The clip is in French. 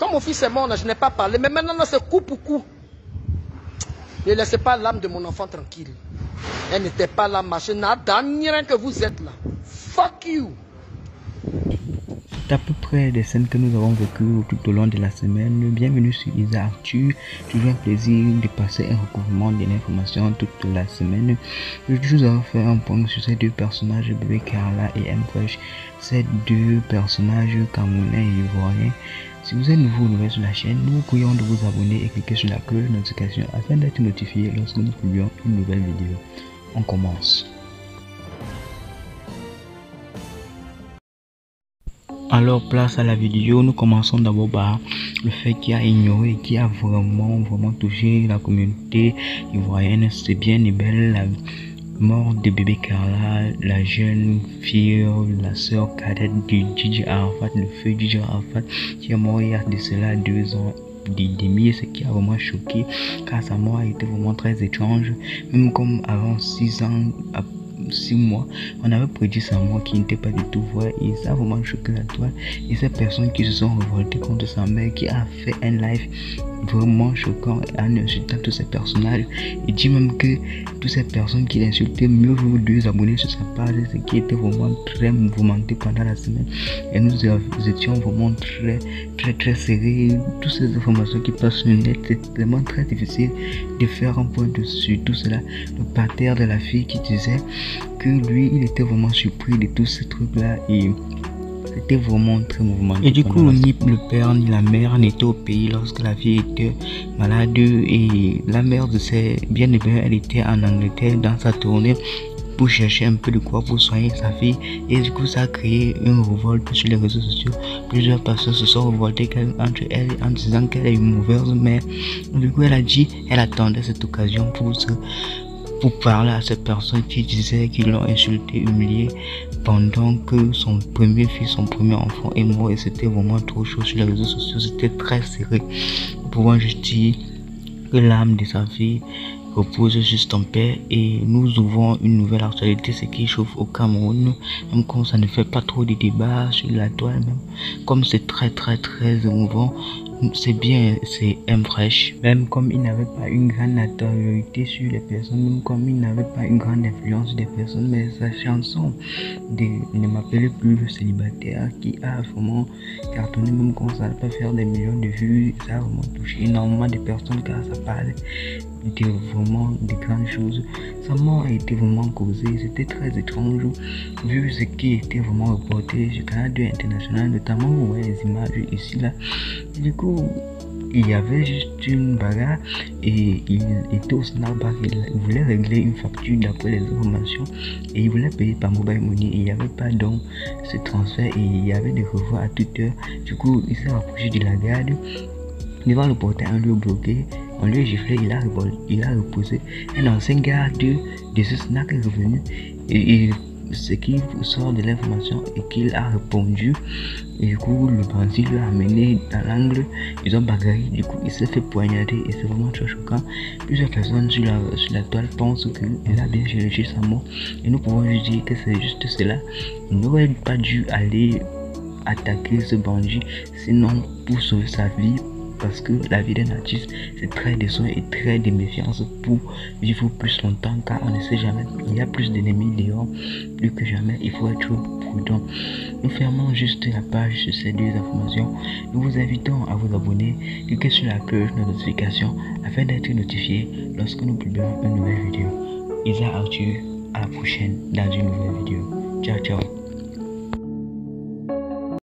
Quand mon fils est mort, je n'ai pas parlé. Mais maintenant, c'est coup pour coup. Ne laissez pas l'âme de mon enfant tranquille. Elle n'était pas là, machin. Rien que vous êtes là. Fuck you. C'est à peu près des scènes que nous avons vécues tout au long de la semaine. Bienvenue sur Isa Arthur. Toujours un plaisir de passer un recouvrement de l'information toute la semaine. Aujourd'hui, nous allons faire un point sur ces deux personnages, Bébé Carla et M-Fresh. Ces deux personnages camerounais et ivoiriens. Si vous êtes nouveau ou nouvelle sur la chaîne, nous vous prions de vous abonner et cliquer sur la cloche de notification afin d'être notifié lorsque nous publions une nouvelle vidéo. On commence. Alors place à la vidéo, nous commençons d'abord par le fait qui a ignoré et qui a vraiment touché la communauté ivoirienne. C'est bien et belle la mort de Bébé Carla, la jeune fille, la sœur cadette de DJ Arafat, le feu DJ Arafat qui est mort il y a de cela 2 ans. Demi, ce qui a vraiment choqué car sa mort a été vraiment très étrange, même comme avant 6 mois on avait prédit sa mort qui n'était pas du tout vrai et ça a vraiment choqué la toile et ces personnes qui se sont révoltées contre sa mère qui a fait un live vraiment choquant en insultant tous ces personnages et dit même que toutes ces personnes qui l'insultaient mieux vaut 2 abonnés sur sa page, ce qui était vraiment très mouvementé pendant la semaine et nous étions vraiment très serrés. Toutes ces informations qui passent sur le net, c'est vraiment très difficile de faire un point dessus tout cela. Le parterre de la fille qui disait que lui il était vraiment surpris de tous ces trucs là et c'était vraiment très mouvementé. Et du coup ni le père ni la mère n'étaient au pays lorsque la fille était malade et la mère de ses bien-aimés, elle était en Angleterre dans sa tournée pour chercher un peu de quoi pour soigner sa fille et du coup ça a créé une révolte sur les réseaux sociaux. Plusieurs personnes se sont révoltées entre elles en disant qu'elle est une mauvaise mère. Du coup elle a dit elle attendait cette occasion pour parler à ces personnes qui disaient qu'ils l'ont insulté, humilié pendant que son premier fils, son premier enfant est mort et c'était vraiment trop chaud sur les réseaux sociaux, c'était très serré. Nous pouvons juste dire que l'âme de sa fille repose juste en paix et nous ouvrons une nouvelle actualité, ce qui chauffe au Cameroun, même comme ça ne fait pas trop de débats sur la toile, même comme c'est très émouvant. C'est bien, c'est M-Fresh. Même comme il n'avait pas une grande notoriété sur les personnes, même comme il n'avait pas une grande influence sur les personnes, mais sa chanson de Ne m'appelez plus le célibataire qui a vraiment cartonné, même quand ça n'a pas faire des millions de vues, ça a vraiment touché énormément de personnes car ça parlait de vraiment de grandes choses. Sa mort a été vraiment causée, c'était très étrange vu ce qui était vraiment reporté sur Canal 2 International, notamment vous voyez les images ici là. Et du coup il y avait juste une bagarre et il était au Snapback, il voulait régler une facture d'après les informations et il voulait payer par mobile money et il n'y avait pas donc ce transfert et il y avait des revois à toute heure. Du coup il s'est rapproché de la garde devant le portail, on lui a bloqué, on lui a giflé, il a reposé. Un ancien garde de ce snack est revenu et ce qui sort de l'information est qu'il a répondu et du coup le bandit lui a amené dans l'angle, ils ont bagarré, du coup il s'est fait poignarder et c'est vraiment très choquant. Plusieurs personnes sur la toile pensent qu'il a bien cherché sa mort et nous pouvons lui dire que c'est juste cela. Il n'aurait pas dû aller attaquer ce bandit sinon pour sauver sa vie, parce que la vie d'un artiste c'est très de soin et très de méfiance pour vivre plus longtemps car on ne sait jamais, il y a plus d'ennemis dehors, plus que jamais il faut être prudent. Nous fermons juste la page sur ces 2 informations. Nous vous invitons à vous abonner, cliquez sur la cloche de notification afin d'être notifié lorsque nous publions une nouvelle vidéo. Isa Arthur, à la prochaine dans une nouvelle vidéo. Ciao ciao.